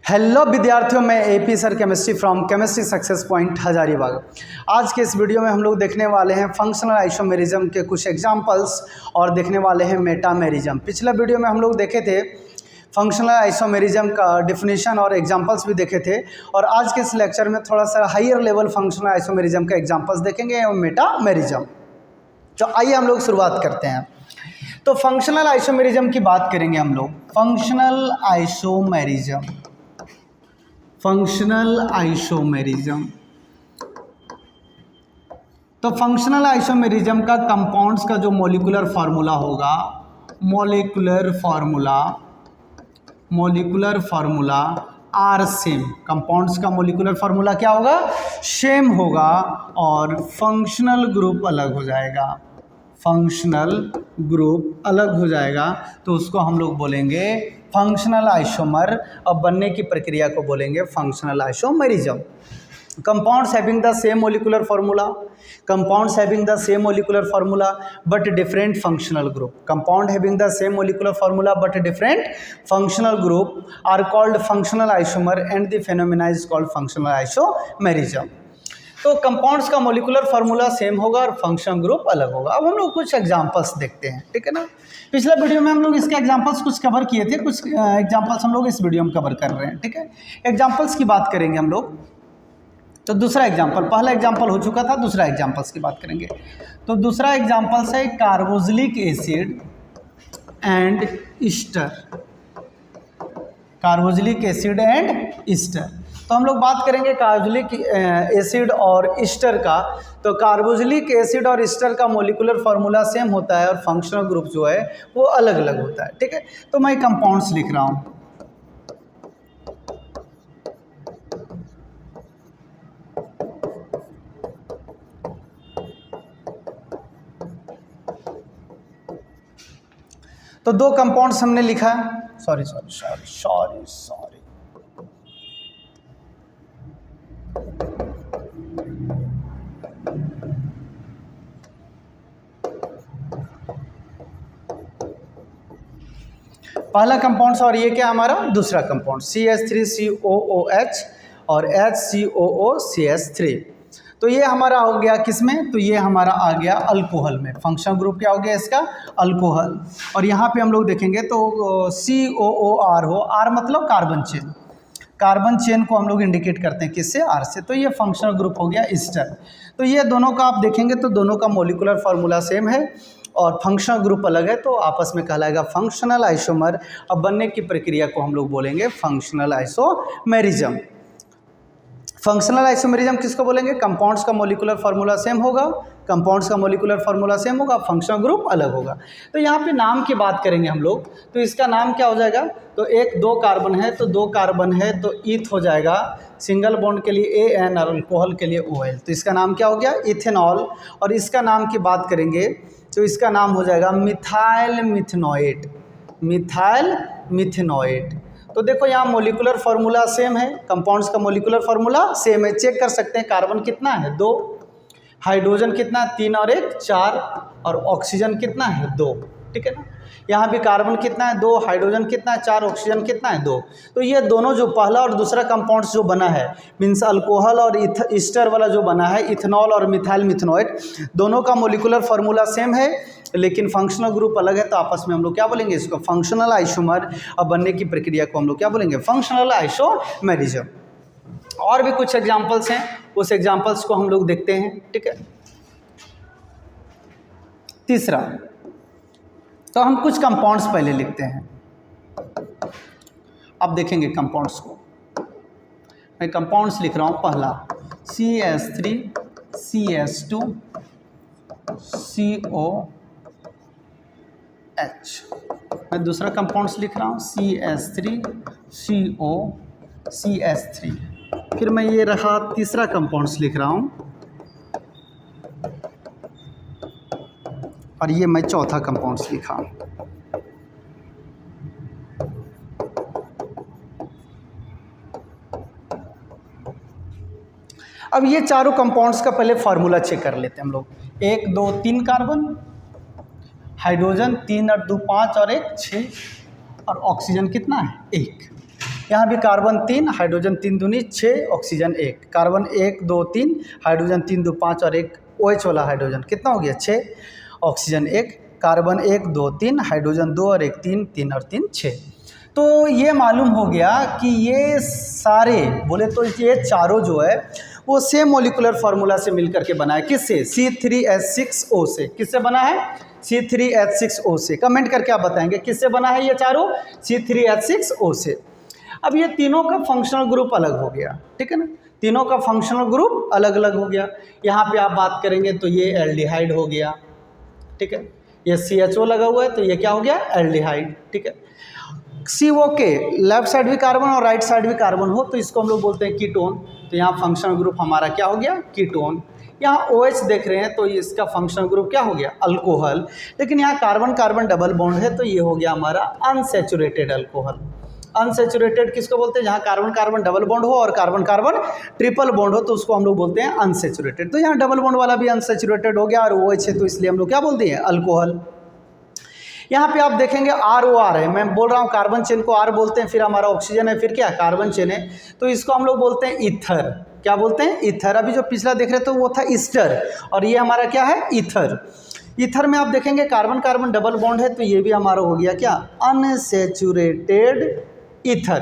Hello विद्यार्थियों, मैं AP sir chemistry from chemistry success point Hazaribagh. आज के इस वीडियो में हम लोग देखने वाले हैं फंक्शनल आइसोमेरिज्म के कुछ एग्जांपल्स और देखने वाले हैं मेटामेरिज्म। पिछला वीडियो में हम लोग देखे थे फंक्शनल आइसोमेरिज्म का डिफिनीशन और एग्जांपल्स भी देखे थे, और आज के इस लेक्चर में थोड़ा सा हायर लेवल फंक्शनल आइसोमेरिज्म का एग्जाम्पल्स देखेंगे और मेटामेरिज्म। तो आइए हम लोग शुरुआत करते हैं। तो फंक्शनल आइसोमेरिज्म की बात करेंगे हम लोग। फंक्शनल आइसोमेरिज्म तो फंक्शनल आइसोमेरिज्म का कंपाउंड्स का जो मॉलिक्यूलर फार्मूला होगा, molecular formula are same. Compounds का मॉलिक्यूलर फार्मूला क्या होगा? सेम होगा, और फंक्शनल ग्रुप अलग हो जाएगा। तो उसको हम लोग बोलेंगे फंक्शनल आइसोमर। अब बनने की प्रक्रिया को बोलेंगे functional isomerism. Compounds having the same molecular formula but different functional group. Compound having the same molecular formula but different functional group are called functional isomer and the phenomena is called functional isomerism. तो compounds का molecular formula same होगा और functional group अलग होगा। अब हम लोग कुछ एग्जांपल्स देखते हैं, ठीक है ना। पिछला वीडियो में हम लोग इसके एग्जांपल्स कुछ कवर किए थे, कुछ एग्जांपल्स हम लोग इस वीडियो में कवर कर रहे हैं, ठीक है। एग्जांपल्स की बात करेंगे हम लोग। तो दूसरा एग्जांपल, पहला एग्जांपल हो चुका था, दूसरा एग्जांपल्स की बात करेंगे। तो दूसरा एग्जांपल्स है कार्बोक्सिलिक एसिड एंड ईस्टर। तो हम लोग बात करेंगे कार्बोक्सिलिक एसिड और ईस्टर का। तो कार्बोक्सिलिक एसिड और ईस्टर का मॉलिक्यूलर फार्मूला सेम होता है और फंक्शनल ग्रुप जो है वो अलग अलग होता है, ठीक है। तो मैं कंपाउंड्स लिख रहा हूँ। तो दो कंपाउंड्स हमने लिखा है। सॉरी पहला कंपाउंड और ये क्या हमारा दूसरा कंपाउंड CH3COOH और HCOOCH3। तो ये हमारा हो गया किसमें? तो ये हमारा आ गया अल्कोहल में। फंक्शनल ग्रुप क्या हो गया इसका? अल्कोहल। और यहाँ पे हम लोग देखेंगे तो COOR हो, R मतलब कार्बन चेन को हम लोग इंडिकेट करते हैं किससे? R से। तो ये फंक्शनल ग्रुप हो गया ईस्टर। तो ये दोनों का आप देखेंगे तो दोनों का मॉलिक्यूलर फार्मूला सेम है और फंक्शनल ग्रुप अलग है, तो आपस में कहलाएगा फंक्शनल आइसोमर। अब बनने की प्रक्रिया को हम लोग बोलेंगे फंक्शनल आइसोमेरिज्म। फंक्शनल आइसोमेरिज्म किसको बोलेंगे? कंपाउंड्स का मॉलिक्यूलर फार्मूला सेम होगा, फंक्शनल ग्रुप अलग होगा। तो यहाँ पे नाम की बात करेंगे हम लोग। तो इसका नाम क्या हो जाएगा? तो दो कार्बन है तो ईथ हो जाएगा, सिंगल बॉन्ड के लिए AN और अल्कोहल के लिए OL। तो इसका नाम क्या हो गया? इथेनॉल। और इसका नाम की बात करेंगे तो इसका नाम हो जाएगा मिथाइल मिथेनॉएट। तो देखो यहाँ मॉलिक्यूलर फार्मूला सेम है, कंपाउंड्स का मॉलिक्यूलर फार्मूला सेम है। चेक कर सकते हैं, कार्बन कितना है? 2, हाइड्रोजन कितना? 3 और 1 4, और ऑक्सीजन कितना है? 2, ठीक है ना। यहाँ भी कार्बन कितना है? 2, हाइड्रोजन कितना है? 4, ऑक्सीजन कितना है? 2। तो ये दोनों जो पहला और दूसरा कंपाउंड्स जो बना है, मीन्स अल्कोहल और ईस्टर वाला जो बना है, इथेनॉल और मिथाइल मिथेनॉएट, दोनों का मॉलिक्यूलर फार्मूला सेम है लेकिन फंक्शनल ग्रुप अलग है। तो आपस में हम लोग क्या बोलेंगे? इसको फंक्शनल आइसोमर। अब बनने की प्रक्रिया को हम लोग क्या बोलेंगे? Functional isomerism. और भी कुछ एग्जांपल्स हैं, उस एग्जांपल्स को हम लोग देखते हैं, ठीक है। तीसरा, तो हम कुछ कंपाउंड्स पहले लिखते हैं, अब देखेंगे कंपाउंड्स को। मैं कंपाउंड्स लिख रहा हूँ। पहला CH3 CH2 COH। मैं दूसरा कंपाउंड्स लिख रहा हूँ CH3 CO CH3। फिर मैं ये रहा तीसरा कंपाउंड्स लिख रहा हूँ, और ये मैं चौथा कंपाउंड्स लिखा। अब ये चारों कंपाउंड्स का पहले फार्मूला चेक कर लेते हैं हम लोग। 1 2 3 कार्बन, हाइड्रोजन 3 और 2 5 और 1 6, और ऑक्सीजन कितना है? 1। यहाँ भी कार्बन 3, हाइड्रोजन 3 दूनी 6, ऑक्सीजन 1, कार्बन 1 2 3, हाइड्रोजन 3 2 5 और एक OH वाला हाइड्रोजन, कितना हो गया 6, ऑक्सीजन 1, कार्बन 1 2 3, हाइड्रोजन 2 और एक 3, 3 और 3 6। तो ये मालूम हो गया कि ये सारे बोले तो ये चारों जो है वो सेम मॉलिक्यूलर फार्मूला से मिलकर के बना है। किससे? C3H6O से। किससे बना है? C3H6O से। कमेंट करके आप बताएंगे किससे बना है ये चारों? C3H6O से। अब ये तीनों का फंक्शनल ग्रुप अलग हो गया, ठीक है ना, तीनों का फंक्शनल ग्रुप अलग अलग हो गया। यहाँ पे आप बात करेंगे तो ये एल्डिहाइड हो गया, ठीक है, ये CHO लगा हुआ है तो ये क्या हो गया? एल्डिहाइड, ठीक है। CO के लेफ्ट साइड भी कार्बन और राइट साइड भी कार्बन हो तो इसको हम लोग बोलते हैं कीटोन। तो यहाँ फंक्शनल ग्रुप हमारा क्या हो गया? कीटोन। यहाँ OH देख रहे हैं तो इसका फंक्शनल ग्रुप क्या हो गया? अल्कोहल। लेकिन यहाँ कार्बन कार्बन डबल बॉन्ड है तो ये हो गया हमारा अनसैचुरेटेड अल्कोहल। अनसैचुरेटेड किसको बोलते हैं? जहाँ कार्बन कार्बन डबल बॉन्ड हो और कार्बन कार्बन ट्रिपल बॉन्ड हो तो उसको हम लोग बोलते हैं अनसैचुरेटेड। तो यहाँ डबल बॉन्ड वाला भी अनसैचुरेटेड हो गया और OH है तो इसलिए हम लोग क्या बोलते हैं? अल्कोहल। यहाँ पे आप देखेंगे ROR है, मैं बोल रहा हूँ कार्बन चेन को R बोलते हैं, फिर हमारा ऑक्सीजन है, फिर क्या कार्बन चेन है तो इसको हम लोग बोलते हैं ईथर। क्या बोलते हैं? ईथर। अभी जो पिछला देख रहे थे वो था ईस्टर और ये हमारा क्या है? ईथर। ईथर में आप देखेंगे कार्बन कार्बन डबल बॉन्ड है तो ये भी हमारा हो गया क्या? Unsaturated ether.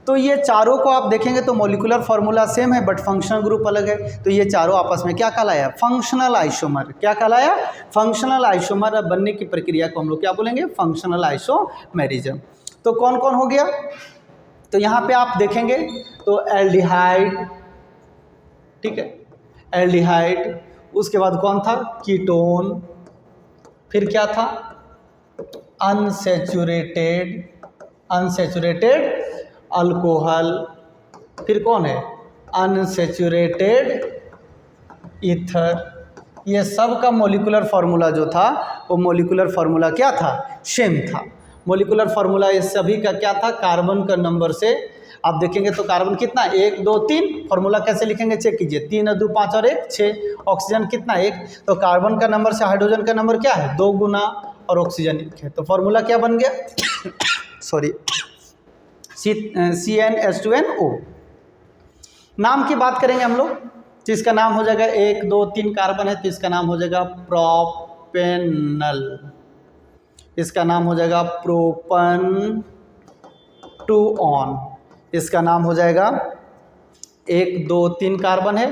तो ये चारों को आप देखेंगे तो मॉलिक्यूलर फार्मूला सेम है बट फंक्शनल ग्रुप अलग है। तो ये चारों आपस में क्या कहलाया? Functional isomer. क्या कहलाया? Functional isomer. बनने की प्रक्रिया को हम लोग क्या बोलेंगे? Functional isomerism. तो कौन कौन हो गया? तो यहाँ पे आप देखेंगे तो एल्डिहाइड, ठीक है, एल्डिहाइड। उसके बाद कौन था? कीटोन। फिर क्या था? Unsaturated alcohol. फिर कौन है? Unsaturated ether. ये सब का मॉलिक्यूलर फार्मूला जो था वो मॉलिक्यूलर फार्मूला क्या था? सेम था। मॉलिक्यूलर फार्मूला ये सभी का क्या था? कार्बन का नंबर से आप देखेंगे तो कार्बन कितना? 1 2 3। फार्मूला कैसे लिखेंगे? चेक कीजिए, 3 2 5 और 1 6। ऑक्सीजन कितना? 1। तो कार्बन का नंबर से हाइड्रोजन का नंबर क्या है? 2 गुना और ऑक्सीजन 1 है। तो फार्मूला क्या बन गया? Sorry, CnH2nO। नाम की बात करेंगे हम लोग तो इसका नाम हो जाएगा 1 2 3 कार्बन है तो इसका नाम हो जाएगा प्रोपेनल। इसका नाम हो जाएगा प्रोपन टू ऑन। इसका नाम हो जाएगा 1 2 3 कार्बन है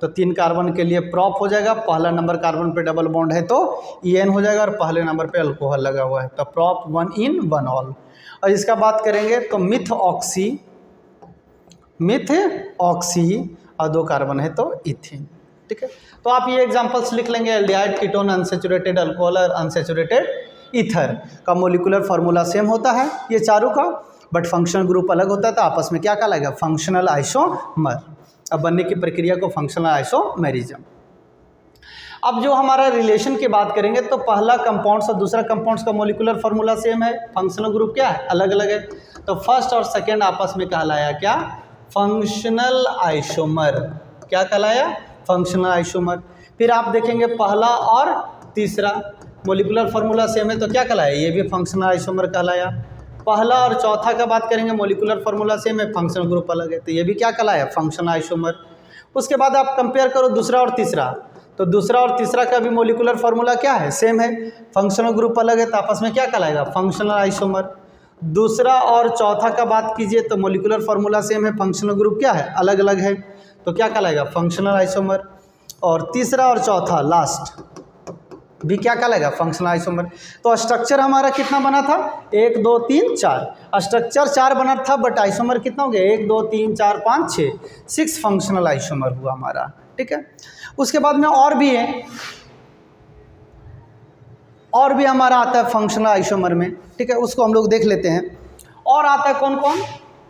तो 3 कार्बन के लिए प्रॉप हो जाएगा। पहला नंबर कार्बन पे डबल बॉन्ड है तो EN हो जाएगा और पहले नंबर पे अल्कोहल लगा हुआ है तो प्रॉप 1 in 1 ऑल। और इसका बात करेंगे तो मिथ ऑक्सी और 2 कार्बन है तो इथीन, ठीक है। तो आप ये एग्जांपल्स लिख लेंगे, एल्डिहाइड, कीटोन, अनसैचुरेटेड अल्कोहल और अनसैचुरेटेड ईथर का मॉलिक्यूलर फार्मूला सेम होता है ये चारों का बट फंक्शनल ग्रुप अलग होता है तो आपस में क्या कहलाएगा? Functional isomer. अब बनने की प्रक्रिया को फंक्शनल आइसोमेरिज्म। अब जो हमारा रिलेशन की बात करेंगे तो पहला कंपाउंड्स और दूसरा कंपाउंड्स का मॉलिक्यूलर फार्मूला सेम है, फंक्शनल ग्रुप क्या है? अलग अलग है। तो फर्स्ट और सेकेंड आपस में कहलाया क्या? Functional isomer. क्या कहलाया? Functional isomer. फिर आप देखेंगे पहला और तीसरा मॉलिक्यूलर फार्मूला सेम है तो क्या कहलाया? ये भी फंक्शनल आइसोमर कहलाया। पहला और चौथा का बात करेंगे मॉलिक्यूलर फार्मूला सेम है, फंक्शनल ग्रुप अलग है तो ये भी क्या कहलाया? Functional isomer. उसके बाद आप कंपेयर करो दूसरा और तीसरा तो दूसरा और तीसरा का भी मॉलिक्यूलर फार्मूला क्या है? सेम है। फंक्शनल ग्रुप अलग है तो आपस में क्या कहलाएगा? Functional isomer. दूसरा और चौथा का बात कीजिए तो मॉलिक्यूलर फार्मूला सेम है, फंक्शनल ग्रुप क्या है? अलग अलग है तो क्या कहलाएगा? Functional isomer. और तीसरा और चौथा लास्ट भी क्या कहलाएगा? Functional isomer. तो स्ट्रक्चर हमारा कितना बना था? 1 2 3 4। स्ट्रक्चर 4 बना था बट आइसोमर कितना हो गया? 1 2 3 4 5 6, 6 फंक्शनल आइसोमर हुआ हमारा, ठीक है। उसके बाद में और भी है, और भी हमारा आता है फंक्शनल आइसोमर में, ठीक है, उसको हम लोग देख लेते हैं। और आता है कौन कौन?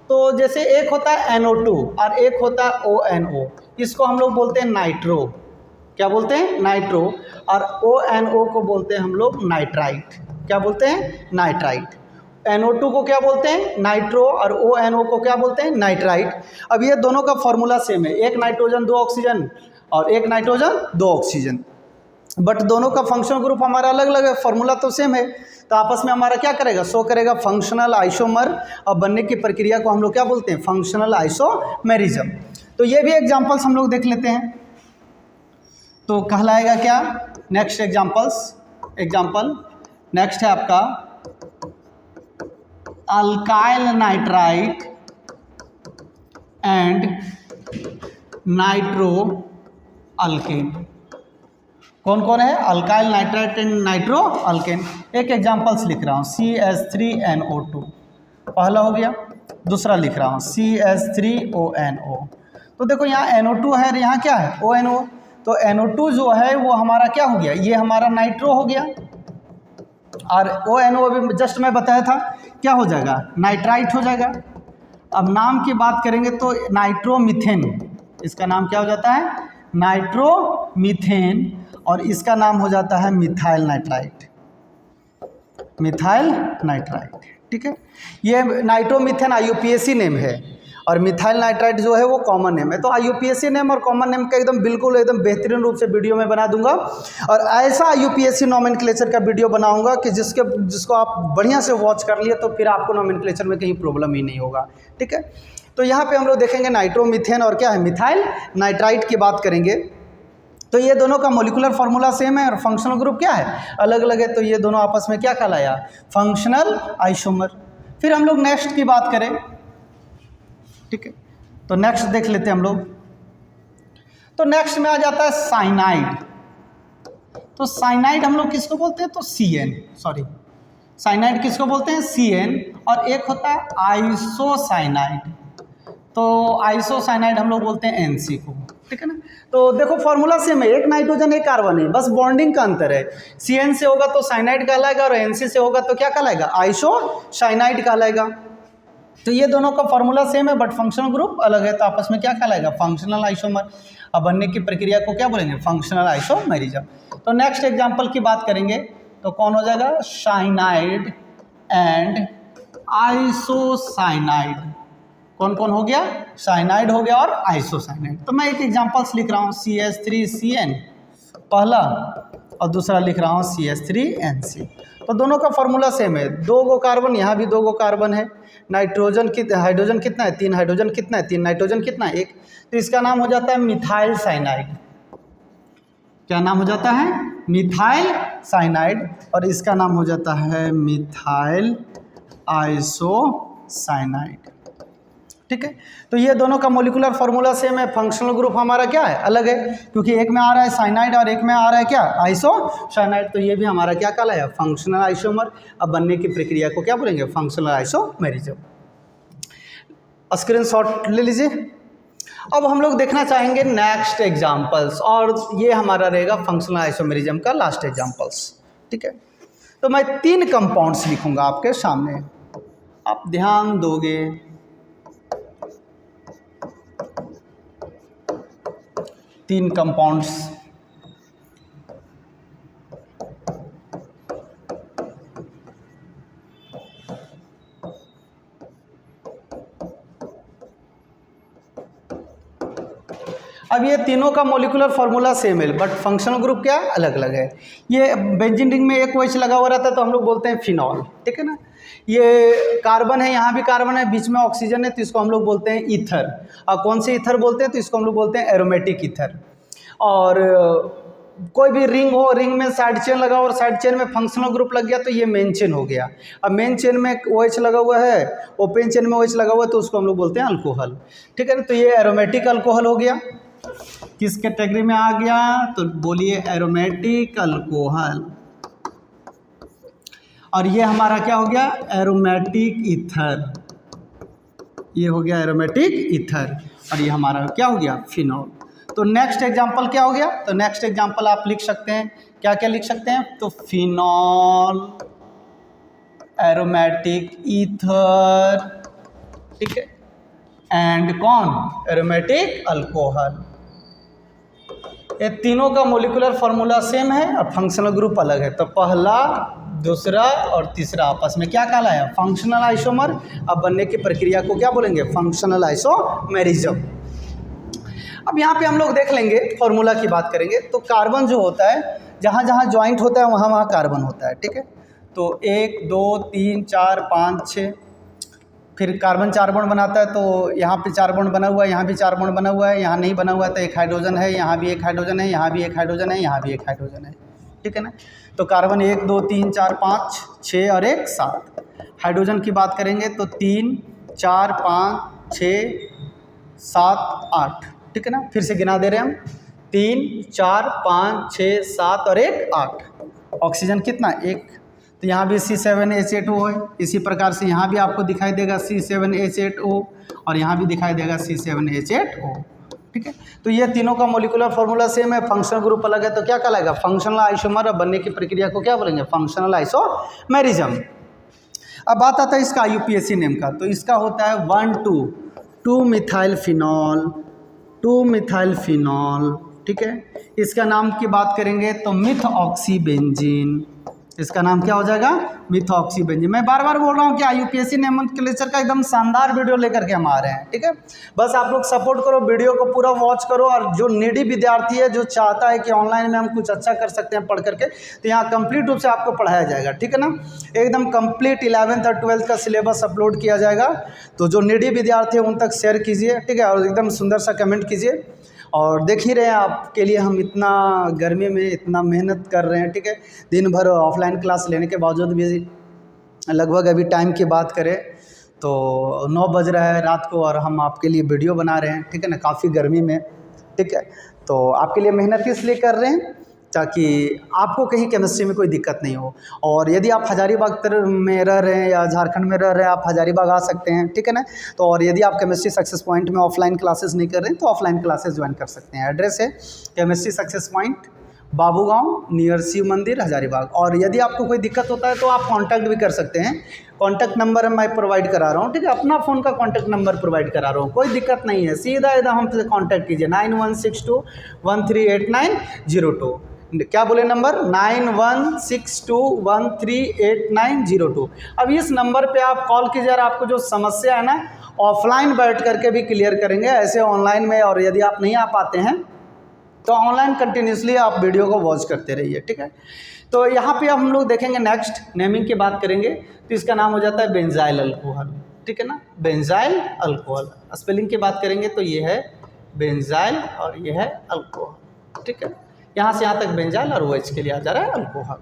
तो जैसे एक होता है NO2 और एक होता है ONO। इसको हम लोग बोलते हैं नाइट्रो। क्या बोलते हैं? नाइट्रो। और ONO को बोलते हैं हम लोग नाइट्राइट। क्या बोलते हैं? नाइट्राइट। NO2 को क्या बोलते हैं? नाइट्रो। और ONO को क्या बोलते हैं? नाइट्राइट। अब ये दोनों का फॉर्मूला सेम है, एक नाइट्रोजन 2 ऑक्सीजन और एक नाइट्रोजन 2 ऑक्सीजन, बट दोनों का फंक्शनल ग्रुप हमारा अलग अलग है, फॉर्मूला तो सेम है। तो आपस में हमारा क्या करेगा, शो करेगा फंक्शनल आइसोमर, और बनने की प्रक्रिया को हम लोग क्या बोलते हैं, फंक्शनल आइसोमेरिज्म। तो ये भी एग्जांपल्स हम लोग देख लेते हैं। तो कहलाएगा क्या, नेक्स्ट एग्जांपल नेक्स्ट है आपका alkyl nitrite and nitro alkane. कौन कौन है, alkyl nitrite and nitro alkane. एक एग्जांपल्स लिख रहा हूँ CH3NO2 पहला हो गया, दूसरा लिख रहा हूँ CH3ONO। तो देखो यहाँ NO2 है और यहाँ क्या है ONO। तो NO2 जो है वो हमारा क्या हो गया, ये हमारा नाइट्रो हो गया, और ONO अभी जस्ट मैं बताया था क्या हो जाएगा, नाइट्राइट हो जाएगा। अब नाम की बात करेंगे तो नाइट्रोमीथेन, इसका नाम क्या हो जाता है, नाइट्रोमीथेन, और इसका नाम हो जाता है मिथाइल नाइट्राइट। ठीक है, ये नाइट्रोमीथेन IUPAC नेम है और मिथाइल नाइट्राइट जो है वो कॉमन नेम है। तो IUPAC नेम और कॉमन नेम का एकदम बेहतरीन रूप से वीडियो में बना दूंगा, और ऐसा IUPAC नोमेनक्लेचर का वीडियो बनाऊंगा कि जिसको आप बढ़िया से वॉच कर लिए तो फिर आपको नोमेनक्लेचर में कहीं प्रॉब्लम ही नहीं होगा। ठीक है, तो यहाँ पे हम लोग देखेंगे नाइट्रोमीथेन और क्या है, मिथाइल नाइट्राइट की बात करेंगे। तो ये दोनों का मोलिकुलर फार्मूला सेम है और फंक्शनल ग्रुप क्या है, अलग अलग है। तो ये दोनों आपस में क्या कहलाया, फंक्शनल आइसोमर। फिर हम लोग नेक्स्ट की बात करें, ठीक है, तो नेक्स्ट देख लेते हैं हम लोग। तो नेक्स्ट में आ जाता है साइनाइड। तो साइनाइड हम लोग किसको बोलते हैं, तो साइनाइड किसको बोलते हैं, CN, और एक होता है आइसोसाइनाइड। तो आइसोसाइनाइड हम लोग बोलते हैं NC को। ठीक है ना, तो देखो फॉर्मूला सेम है, एक नाइट्रोजन एक कार्बन है, बस बॉन्डिंग का अंतर है। CN से होगा तो साइनाइड कहलाएगा और NC से होगा तो क्या कहलाएगा, आइसोसाइनाइड कहलाएगा। तो ये दोनों का फॉर्मूला सेम है बट फंक्शनल ग्रुप अलग है, तो आपस में क्या कहलाएगा, फंक्शनल आइसोमर। अब बनने की प्रक्रिया को क्या बोलेंगे, फंक्शनल आइसोमेरिज्म। तो नेक्स्ट एग्जांपल की बात करेंगे तो कौन हो जाएगा, साइनाइड एंड आइसोसाइनाइड। कौन कौन हो गया, साइनाइड हो गया और आइसोसाइनाइड। तो मैं एक एग्जांपल्स लिख रहा हूँ CH3CN पहला, और दूसरा लिख रहा हूँ CH3NC। तो दोनों का फॉर्मूला सेम है, 2 गो कार्बन, यहाँ भी 2 गो कार्बन है। हाइड्रोजन कितना है, 3 हाइड्रोजन कितना है, 3 नाइट्रोजन कितना है, 1। तो इसका नाम हो जाता है मिथाइल साइनाइड। क्या नाम हो जाता है, मिथाइल साइनाइड, और इसका नाम हो जाता है मिथाइल आइसोसाइनाइड। ठीक है, तो ये दोनों का मोलिकुलर फार्मूला सेम है, फंक्शनल ग्रुप हमारा क्या है, अलग है, क्योंकि एक में आ रहा है साइनाइड और एक में आ रहा है क्या, आइसोसाइनाइड। तो ये भी हमारा क्या कहलाया, फंक्शनल आइसोमर। अब बनने की प्रक्रिया को क्या बोलेंगे, फंक्शनल आइसोमेरिज्म। स्क्रीनशॉट ले लीजिए। अब हम लोग देखना चाहेंगे नेक्स्ट एग्जाम्पल्स, और ये हमारा रहेगा फंक्शनल आइसोमेरिज्म का लास्ट एग्जाम्पल्स। ठीक है, तो मैं 3 कंपाउंड्स लिखूंगा आपके सामने, आप ध्यान दोगे। 3 कंपाउंड्स, अब ये तीनों का मोलिकुलर फार्मूला सेम है बट फंक्शनल ग्रुप क्या अलग अलग है। ये बेंजीन रिंग में एक OH लगा हुआ रहता है तो हम लोग बोलते हैं फिनॉल। ठीक है ना, ये कार्बन है, यहाँ भी कार्बन है, बीच में ऑक्सीजन है, तो इसको हम लोग बोलते हैं ईथर। और कौन से ईथर बोलते हैं, तो इसको हम लोग बोलते हैं एरोमेटिक ईथर। और कोई भी रिंग हो, रिंग में साइड चेन लगा हो और साइड चेन में फंक्शनल ग्रुप लग गया तो ये मेन चेन हो गया। अब मेन चेन में OH लगा हुआ है, ओपन चेन में OH लगा हुआ है, तो उसको हम लोग बोलते हैं अल्कोहल। ठीक है ना, तो ये एरोमेटिक अल्कोहल हो गया। किस कैटेगरी में आ गया, तो बोलिए एरोमेटिक अल्कोहल। और ये हमारा क्या हो गया, एरोमेटिक ईथर। ये हो गया एरोमेटिक ईथर, और ये हमारा क्या हो गया, फिनॉल। तो नेक्स्ट एग्जांपल क्या हो गया, तो नेक्स्ट एग्जांपल आप लिख सकते हैं, क्या क्या लिख सकते हैं, तो फिनॉल, एरोमेटिक ईथर, ठीक है, एंड कौन, एरोमेटिक अल्कोहल। ये तीनों का मोलिकुलर फार्मूला सेम है और फंक्शनल ग्रुप अलग है। तो पहला, दूसरा और तीसरा आपस में क्या कहलाया, फंक्शनल आइसोमर। अब बनने की प्रक्रिया को क्या बोलेंगे, फंक्शनल आइसोमेरिज्म। अब यहाँ पे हम लोग देख लेंगे, फार्मूला की बात करेंगे तो कार्बन जो होता है, जहाँ जहाँ ज्वाइंट होता है वहाँ वहाँ कार्बन होता है। ठीक है, तो 1 2 3 4 5 6, फिर कार्बन 4 बॉन्ड बनाता है, तो यहाँ पे 4 बॉन्ड बना हुआ है, यहाँ भी 4 बॉन्ड बना हुआ है, यहाँ नहीं बना हुआ है तो एक हाइड्रोजन है, यहाँ भी एक हाइड्रोजन है, यहाँ भी एक हाइड्रोजन है, यहाँ भी एक हाइड्रोजन है, ठीक है ना। तो कार्बन 1 2 3 4 5 6 और 1 7। हाइड्रोजन की बात करेंगे तो 3 4 5 6 7 8, ठीक है ना। फिर से गिना दे रहे हैं हम, 3 4 5 6 7 और 1 8। ऑक्सीजन कितना 1, तो यहाँ भी C7H8O है। इसी प्रकार से यहाँ भी आपको दिखाई देगा C7H8O और यहाँ भी दिखाई देगा C7H8O, ठीक है। तो ये तीनों का मोलिकुलर फार्मूला सेम है, फंक्शनल ग्रुप अलग है, तो क्या कहलाएगा फंक्शनल आइसोमर बनने की प्रक्रिया को क्या बोलेंगे फंक्शनल आइसोमेरिज्म। अब बात आता है इसका IUPAC नेम का, तो इसका होता है 1,2 मिथाइल फिनॉल, ठीक है। इसका नाम की बात करेंगे तो मिथऑक्सीबेंजीन, इसका नाम क्या हो जाएगा मिथऑक्सीबेंजीन। मैं बार बार बोल रहा हूँ कि IUPAC नोमेनक्लेचर का एकदम शानदार वीडियो लेकर के हम आ रहे हैं, ठीक है। बस आप लोग सपोर्ट करो, वीडियो को पूरा वॉच करो, और जो नीडी विद्यार्थी है जो चाहता है कि ऑनलाइन में हम कुछ अच्छा कर सकते हैं पढ़ करके, तो यहाँ कंप्लीट रूप से आपको पढ़ाया जाएगा, ठीक है ना। एकदम कंप्लीट 11th और 12th का सिलेबस अपलोड किया जाएगा, तो जो नीडी विद्यार्थी है उन तक शेयर कीजिए, ठीक है, और एकदम सुंदर सा कमेंट कीजिए। और देख ही रहे हैं आपके लिए हम इतना गर्मी में इतना मेहनत कर रहे हैं, ठीक है। दिन भर ऑफलाइन क्लास लेने के बावजूद भी लगभग अभी टाइम की बात करें तो 9 बज रहा है रात को और हम आपके लिए वीडियो बना रहे हैं, ठीक है ना, काफ़ी गर्मी में, ठीक है। तो आपके लिए मेहनत इसलिए कर रहे हैं ताकि आपको कहीं केमिस्ट्री में कोई दिक्कत नहीं हो। और यदि आप हजारीबाग में रह रहे हैं या झारखंड में रह रहे हैं, आप हजारीबाग आ सकते हैं, ठीक है ना। तो और यदि आप केमिस्ट्री सक्सेस पॉइंट में ऑफलाइन क्लासेस नहीं कर रहे हैं तो ऑफलाइन क्लासेस ज्वाइन कर सकते हैं। एड्रेस है केमिस्ट्री सक्सेस पॉइंट, बाबू गाँव, नियर शिव मंदिर, हजारीबाग। और यदि आपको कोई दिक्कत होता है तो आप कॉन्टैक्ट भी कर सकते हैं। कॉन्टैक्ट नंबर मैं प्रोवाइड करा रहा हूँ, ठीक है, अपना फ़ोन का कॉन्टैक्ट नंबर प्रोवाइड करा रहा हूँ, कोई दिक्कत नहीं है, सीधा एकदम हमसे कॉन्टैक्ट कीजिए 9162138902। क्या बोले नंबर 9162138902। अब इस नंबर पे आप कॉल कीजिए और आपको जो समस्या है ना ऑफलाइन बैठ करके भी क्लियर करेंगे, ऐसे ऑनलाइन में। और यदि आप नहीं आ पाते हैं तो ऑनलाइन कंटिन्यूसली आप वीडियो को वॉच करते रहिए, ठीक है। तो यहाँ पे हम लोग देखेंगे नेक्स्ट नेमिंग की बात करेंगे, तो इसका नाम हो जाता है बेंजाइल अल्कोहल, ठीक है ना, बेंजाइल अल्कोहल। स्पेलिंग की बात करेंगे तो ये है बेंजाइल और ये है अल्कोहल, ठीक है। यहाँ से यहाँ तक बेंजाइल और OH के लिए आ जा रहा है अल्कोहल।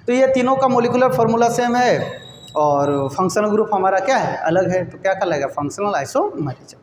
तो ये तीनों का मोलिकुलर फार्मूला सेम है और फंक्शनल ग्रुप हमारा क्या है अलग है, तो क्या कहलाएगा फंक्शनल आइसोमेरिज्म।